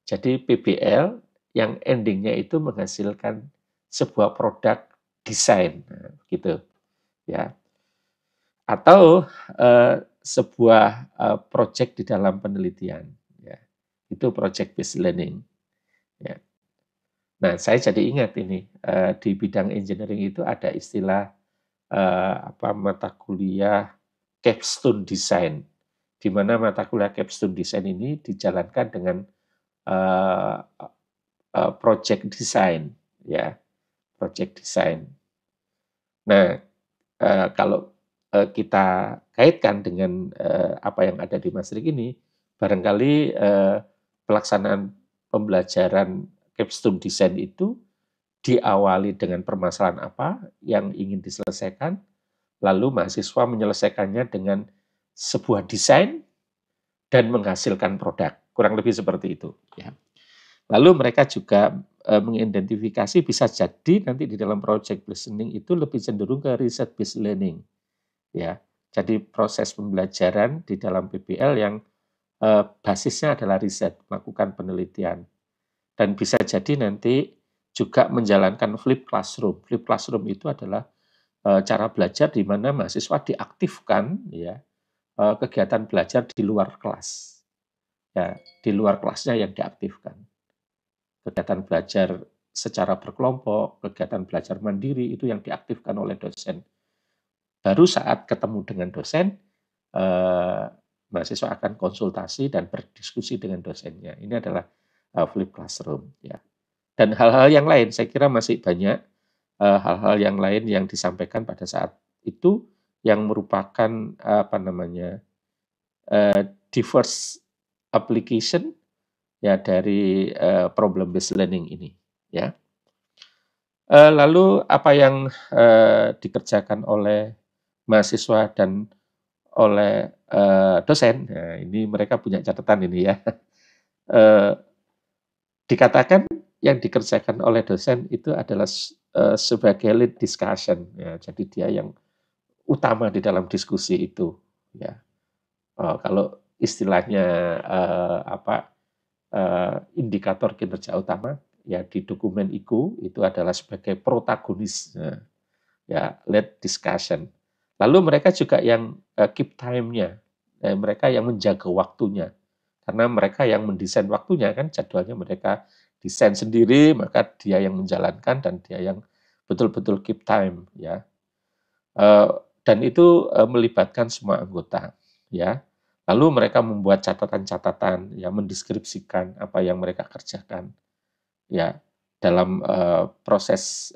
Jadi PBL yang endingnya itu menghasilkan sebuah produk desain, gitu ya. Atau sebuah project di dalam penelitian, ya. Itu project based learning. Ya. Nah, saya jadi ingat ini di bidang engineering itu ada istilah mata kuliah capstone design, di mana mata kuliah capstone design ini dijalankan dengan project design, ya, project design. Nah, kalau kita kaitkan dengan apa yang ada di Maastricht ini, barangkali pelaksanaan pembelajaran capstone design itu diawali dengan permasalahan apa yang ingin diselesaikan, lalu mahasiswa menyelesaikannya dengan sebuah desain dan menghasilkan produk. Kurang lebih seperti itu. Ya. Lalu mereka juga mengidentifikasi bisa jadi nanti di dalam project listening itu lebih cenderung ke research based learning. Ya. Jadi proses pembelajaran di dalam PBL yang basisnya adalah riset, melakukan penelitian. Dan bisa jadi nanti juga menjalankan flip classroom. Flip classroom itu adalah cara belajar di mana mahasiswa diaktifkan ya kegiatan belajar di luar kelas. Ya, di luar kelasnya yang diaktifkan. Kegiatan belajar secara berkelompok, kegiatan belajar mandiri itu yang diaktifkan oleh dosen. Baru saat ketemu dengan dosen, mahasiswa akan konsultasi dan berdiskusi dengan dosennya. Ini adalah flip classroom. Ya. Dan hal-hal yang lain, saya kira masih banyak hal-hal yang lain yang disampaikan pada saat itu yang merupakan diverse application ya dari problem based learning ini. Ya. Lalu apa yang dikerjakan oleh mahasiswa dan oleh dosen, nah, ini mereka punya catatan ini ya. Dikatakan yang dikerjakan oleh dosen itu adalah sebagai lead discussion, ya, jadi dia yang utama di dalam diskusi itu, ya. Kalau istilahnya indikator kinerja utama, ya di dokumen IKU itu adalah sebagai protagonis, ya lead discussion. Lalu mereka juga yang keep time-nya, mereka yang menjaga waktunya. Karena mereka yang mendesain waktunya kan jadwalnya mereka desain sendiri, maka dia yang menjalankan dan dia yang betul-betul keep time ya. Dan itu melibatkan semua anggota ya. Lalu mereka membuat catatan-catatan yang mendeskripsikan apa yang mereka kerjakan ya dalam proses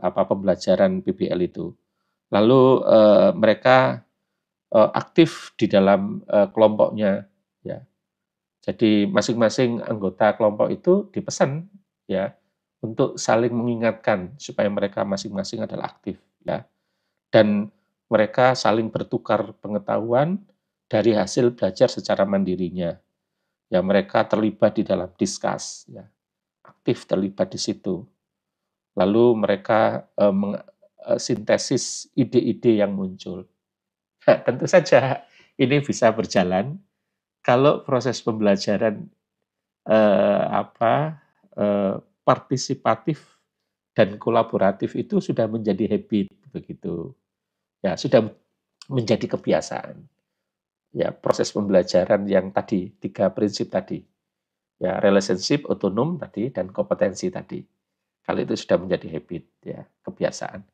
pembelajaran PBL itu. Lalu mereka aktif di dalam kelompoknya ya. Jadi masing-masing anggota kelompok itu dipesan ya untuk saling mengingatkan supaya mereka masing-masing adalah aktif ya. Dan mereka saling bertukar pengetahuan dari hasil belajar secara mandirinya. Ya mereka terlibat di dalam diskus ya. Aktif terlibat di situ. Lalu mereka sintesis ide-ide yang muncul. Nah, tentu saja ini bisa berjalan kalau proses pembelajaran partisipatif dan kolaboratif itu sudah menjadi habit begitu. Ya, sudah menjadi kebiasaan. Ya, proses pembelajaran yang tadi 3 prinsip tadi. Ya, relationship, otonom tadi dan kompetensi tadi. Kalau itu sudah menjadi habit ya, kebiasaan.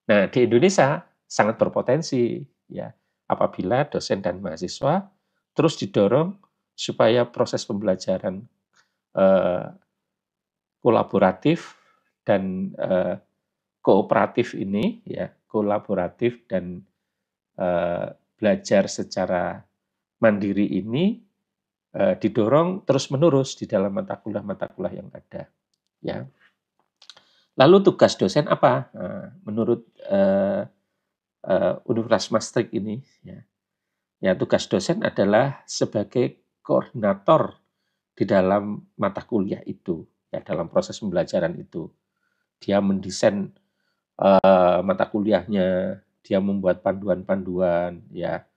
Nah, di Indonesia sangat berpotensi ya apabila dosen dan mahasiswa terus didorong supaya proses pembelajaran kolaboratif dan kooperatif ini ya, kolaboratif dan belajar secara mandiri ini didorong terus-menerus di dalam mata kuliah yang ada ya. Lalu tugas dosen apa? Menurut Universitas Maastricht ini ya. Ya, tugas dosen adalah sebagai koordinator di dalam mata kuliah itu, ya dalam proses pembelajaran itu. Dia mendesain mata kuliahnya, dia membuat panduan-panduan, ya.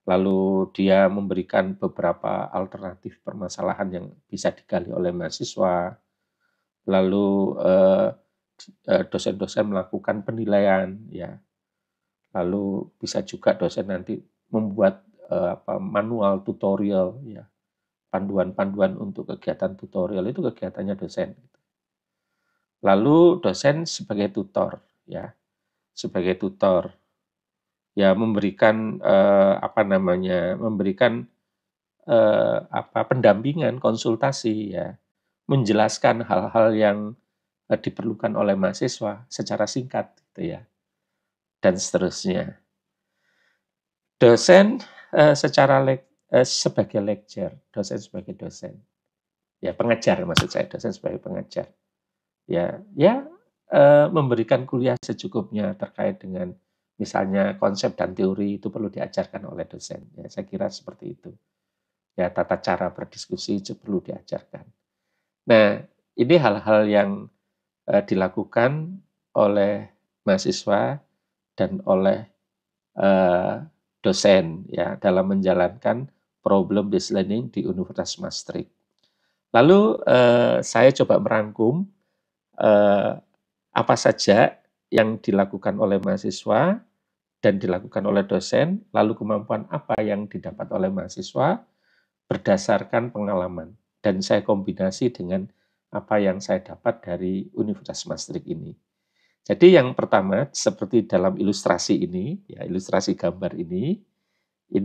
Lalu dia memberikan beberapa alternatif permasalahan yang bisa digali oleh mahasiswa. Lalu dosen-dosen melakukan penilaian, ya. Lalu bisa juga dosen nanti membuat manual tutorial, ya. Panduan-panduan untuk kegiatan tutorial itu kegiatannya dosen. Lalu dosen sebagai tutor, ya, sebagai tutor, ya memberikan memberikan pendampingan, konsultasi, ya, menjelaskan hal-hal yang diperlukan oleh mahasiswa secara singkat, gitu ya, dan seterusnya. Dosen sebagai lecturer, dosen sebagai dosen. Ya, pengajar maksud saya, dosen sebagai pengajar. Ya, ya memberikan kuliah secukupnya terkait dengan misalnya konsep dan teori itu perlu diajarkan oleh dosen. Ya, saya kira seperti itu. Ya, tata cara berdiskusi itu perlu diajarkan. Nah, ini hal-hal yang dilakukan oleh mahasiswa dan oleh dosen ya dalam menjalankan problem based learning di Universitas Maastricht. Lalu saya coba merangkum apa saja yang dilakukan oleh mahasiswa dan dilakukan oleh dosen, lalu kemampuan apa yang didapat oleh mahasiswa berdasarkan pengalaman. Dan saya kombinasi dengan apa yang saya dapat dari Universitas Maastricht ini. Jadi yang pertama, seperti dalam ilustrasi ini, ya ilustrasi gambar ini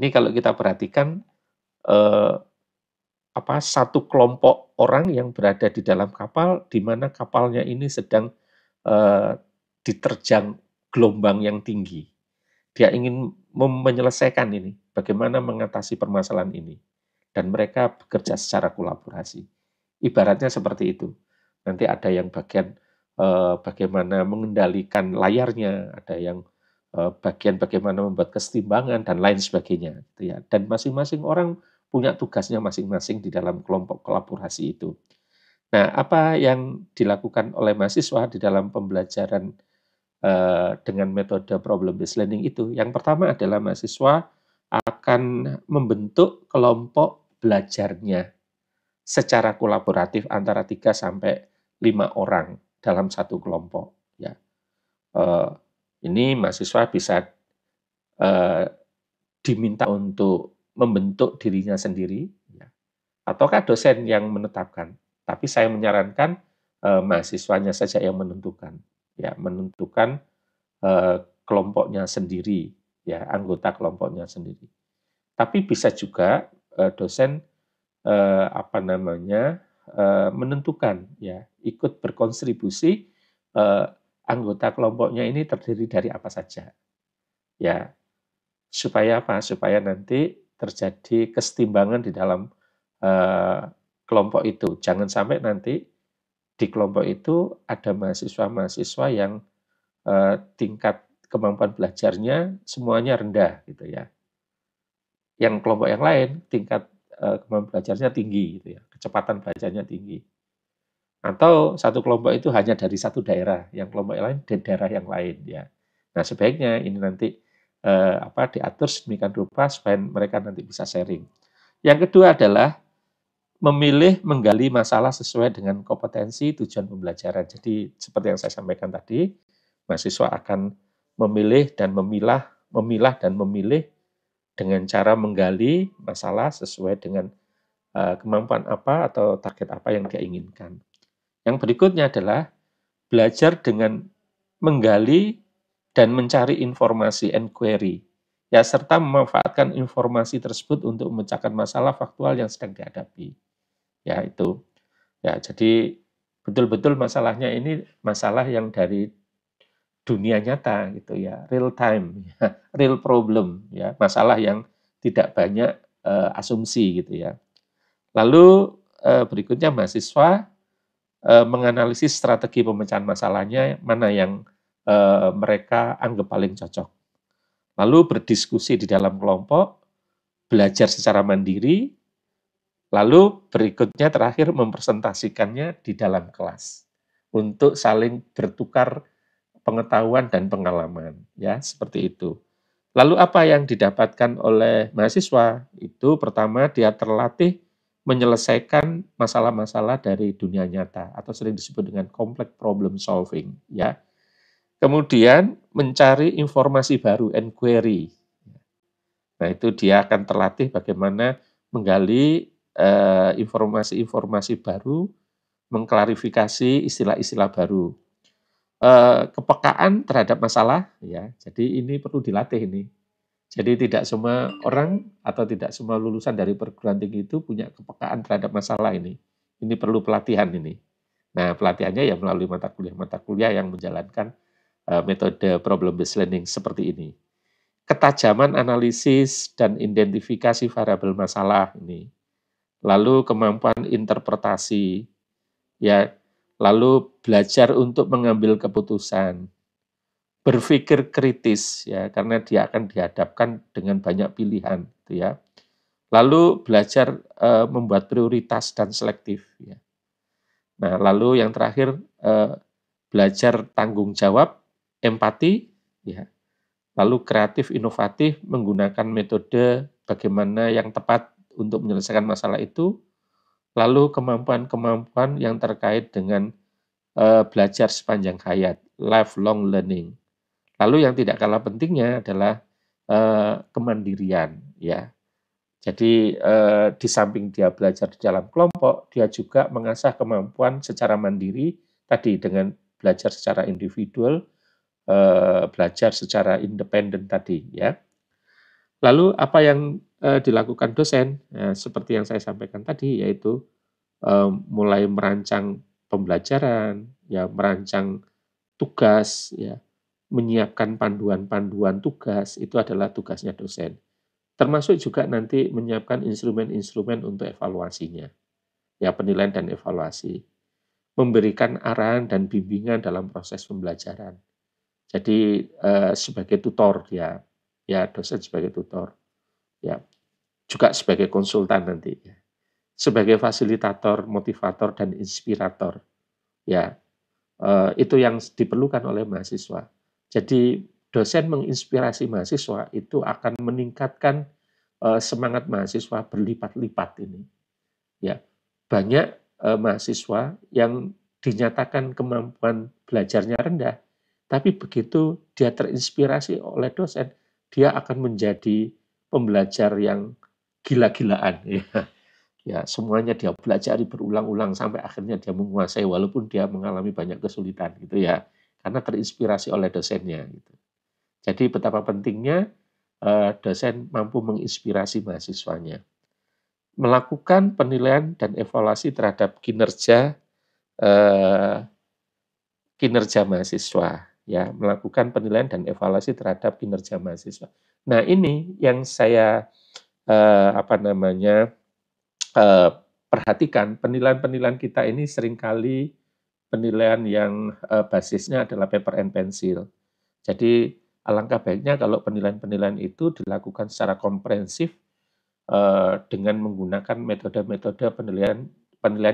kalau kita perhatikan eh, satu kelompok orang yang berada di dalam kapal, di mana kapalnya ini sedang diterjang gelombang yang tinggi. Dia ingin menyelesaikan ini, bagaimana mengatasi permasalahan ini. Dan mereka bekerja secara kolaborasi. Ibaratnya seperti itu. Nanti ada yang bagian bagaimana mengendalikan layarnya, ada yang bagian bagaimana membuat kesetimbangan, dan lain sebagainya. Gitu ya. Dan masing-masing orang punya tugasnya masing-masing di dalam kelompok kolaborasi itu. Nah, apa yang dilakukan oleh mahasiswa di dalam pembelajaran dengan metode problem based learning itu, yang pertama adalah mahasiswa akan membentuk kelompok belajarnya secara kolaboratif antara 3 sampai 5 orang dalam satu kelompok. Ya. Ini mahasiswa bisa diminta untuk membentuk dirinya sendiri, ya. Ataukah dosen yang menetapkan. Tapi saya menyarankan mahasiswanya saja yang menentukan, ya, menentukan kelompoknya sendiri, ya, anggota kelompoknya sendiri. Tapi bisa juga dosen menentukan, ya, ikut berkontribusi anggota kelompoknya ini terdiri dari apa saja, ya, supaya apa? Supaya nanti terjadi kesetimbangan di dalam kelompok itu. Jangan sampai nanti di kelompok itu ada mahasiswa-mahasiswa yang tingkat kemampuan belajarnya semuanya rendah gitu ya. Yang kelompok yang lain tingkat kemampuan belajarnya tinggi gitu ya, kecepatan belajarnya tinggi. Atau satu kelompok itu hanya dari satu daerah, yang kelompok yang lain dari daerah yang lain ya. Nah, sebaiknya ini nanti diatur sedemikian rupa supaya mereka nanti bisa sharing. Yang kedua adalah memilih menggali masalah sesuai dengan kompetensi tujuan pembelajaran. Jadi seperti yang saya sampaikan tadi, mahasiswa akan memilih dan memilah dan memilih dengan cara menggali masalah sesuai dengan kemampuan apa atau target apa yang dia inginkan. Yang berikutnya adalah belajar dengan menggali dan mencari informasi (enquiry), ya, serta memanfaatkan informasi tersebut untuk memecahkan masalah faktual yang sedang dihadapi. Ya, itu. Ya, jadi betul-betul masalahnya ini masalah yang dari dunia nyata gitu ya, real time, ya, real problem, ya, masalah yang tidak banyak asumsi gitu ya. Lalu berikutnya mahasiswa menganalisis strategi pemecahan masalahnya, mana yang mereka anggap paling cocok. Lalu berdiskusi di dalam kelompok, belajar secara mandiri, lalu berikutnya terakhir mempresentasikannya di dalam kelas untuk saling bertukar pengetahuan dan pengalaman, ya, seperti itu. Lalu apa yang didapatkan oleh mahasiswa? Itu pertama dia terlatih menyelesaikan masalah-masalah dari dunia nyata atau sering disebut dengan complex problem solving, ya. Kemudian mencari informasi baru, enquiry. Nah, itu dia akan terlatih bagaimana menggali informasi-informasi baru, mengklarifikasi istilah-istilah baru. Kepekaan terhadap masalah, ya. Jadi ini perlu dilatih ini. Jadi tidak semua orang atau tidak semua lulusan dari perguruan tinggi itu punya kepekaan terhadap masalah ini. Ini perlu pelatihan ini. Nah, pelatihannya ya melalui mata kuliah yang menjalankan metode problem based learning seperti ini. Ketajaman analisis dan identifikasi variabel masalah ini. lalu kemampuan interpretasi, ya, lalu belajar untuk mengambil keputusan, berpikir kritis, ya, karena dia akan dihadapkan dengan banyak pilihan, gitu ya. Lalu belajar membuat prioritas dan selektif, ya. Nah, lalu yang terakhir belajar tanggung jawab, empati, ya. Lalu kreatif, inovatif, menggunakan metode bagaimana yang tepat untuk menyelesaikan masalah itu. Lalu kemampuan-kemampuan yang terkait dengan belajar sepanjang hayat, lifelong learning. Lalu yang tidak kalah pentingnya adalah kemandirian, ya. Jadi di samping dia belajar di dalam kelompok, dia juga mengasah kemampuan secara mandiri tadi dengan belajar secara individual, belajar secara independen tadi, ya. Lalu apa yang dilakukan dosen? Seperti yang saya sampaikan tadi, yaitu mulai merancang pembelajaran, ya, merancang tugas, ya, menyiapkan panduan-panduan tugas, itu adalah tugasnya dosen. Termasuk juga nanti menyiapkan instrumen-instrumen untuk evaluasinya, ya, penilaian dan evaluasi. Memberikan arahan dan bimbingan dalam proses pembelajaran. Jadi sebagai tutor dia, ya, dosen sebagai tutor, ya, juga sebagai konsultan nanti, ya. Sebagai fasilitator, motivator, dan inspirator, ya, itu yang diperlukan oleh mahasiswa. Jadi dosen menginspirasi mahasiswa itu akan meningkatkan semangat mahasiswa berlipat-lipat ini, ya. Banyak mahasiswa yang dinyatakan kemampuan belajarnya rendah, tapi begitu dia terinspirasi oleh dosen, dia akan menjadi pembelajar yang gila-gilaan, ya. Ya, semuanya dia pelajari berulang-ulang sampai akhirnya dia menguasai walaupun dia mengalami banyak kesulitan, gitu ya. Karena terinspirasi oleh dosennya, gitu. Jadi betapa pentingnya dosen mampu menginspirasi mahasiswanya. Melakukan penilaian dan evaluasi terhadap eh, kinerja mahasiswa, ya, melakukan penilaian dan evaluasi terhadap kinerja mahasiswa. Nah, ini yang saya apa namanya perhatikan, penilaian-penilaian kita ini seringkali penilaian yang basisnya adalah paper and pencil. Jadi alangkah baiknya kalau penilaian-penilaian itu dilakukan secara komprehensif dengan menggunakan metode-metode penilaian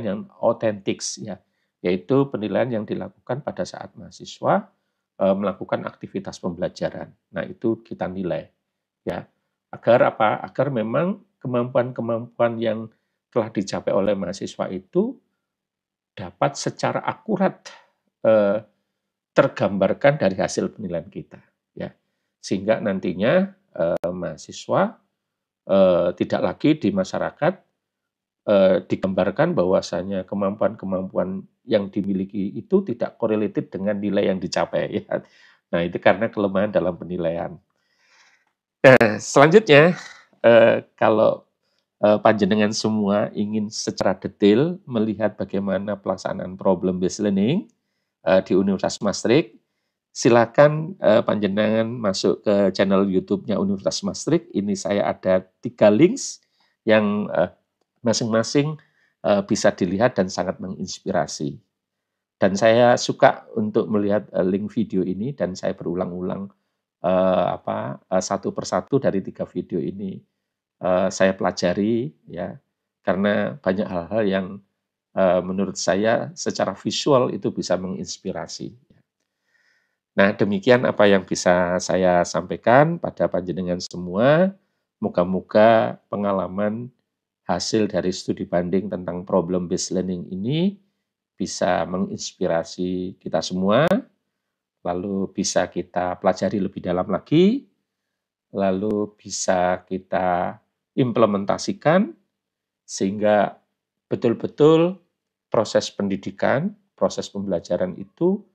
yang otentik, ya, yaitu penilaian yang dilakukan pada saat mahasiswa melakukan aktivitas pembelajaran. Nah, itu kita nilai, ya. Agar apa? Agar memang kemampuan-kemampuan yang telah dicapai oleh mahasiswa itu dapat secara akurat eh, tergambarkan dari hasil penilaian kita, ya. Sehingga nantinya mahasiswa tidak lagi di masyarakat digambarkan bahwasanya kemampuan-kemampuan yang dimiliki itu tidak correlated dengan nilai yang dicapai, ya. Nah, itu karena kelemahan dalam penilaian. Nah, selanjutnya kalau panjenengan semua ingin secara detail melihat bagaimana pelaksanaan problem based learning di Universitas Maastricht, silakan panjenengan masuk ke channel YouTube-nya Universitas Maastricht. Ini saya ada 3 links yang masing-masing bisa dilihat dan sangat menginspirasi. Dan saya suka untuk melihat link video ini dan saya berulang-ulang satu persatu dari 3 video ini saya pelajari, ya, karena banyak hal-hal yang menurut saya secara visual itu bisa menginspirasi. Nah, demikian apa yang bisa saya sampaikan pada panjenengan semua. Moga-moga pengalaman hasil dari studi banding tentang problem based learning ini bisa menginspirasi kita semua, lalu bisa kita pelajari lebih dalam lagi, lalu bisa kita implementasikan sehingga betul-betul proses pendidikan, proses pembelajaran itu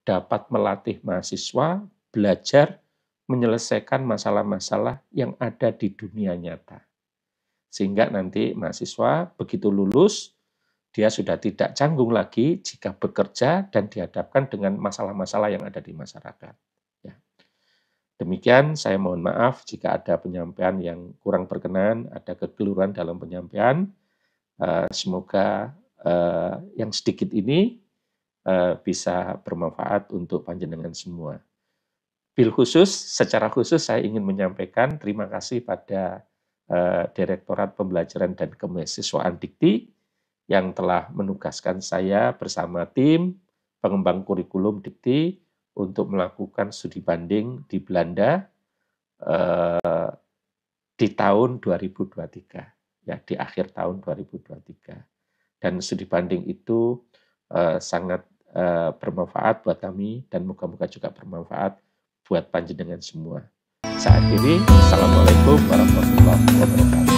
dapat melatih mahasiswa belajar menyelesaikan masalah-masalah yang ada di dunia nyata. Sehingga nanti mahasiswa begitu lulus, dia sudah tidak canggung lagi jika bekerja dan dihadapkan dengan masalah-masalah yang ada di masyarakat. Ya. Demikian, saya mohon maaf jika ada penyampaian yang kurang berkenan, ada kekeliruan dalam penyampaian. Semoga yang sedikit ini bisa bermanfaat untuk panjenengan semua. Secara khusus saya ingin menyampaikan terima kasih pada Direktorat Pembelajaran dan Kemahasiswaan Dikti yang telah menugaskan saya bersama tim pengembang kurikulum Dikti untuk melakukan studi banding di Belanda di tahun 2023, ya, di akhir tahun 2023. Dan studi banding itu sangat bermanfaat buat kami dan moga-moga juga bermanfaat buat panjenengan semua. Saya akhiri, Assalamualaikum warahmatullahi wabarakatuh.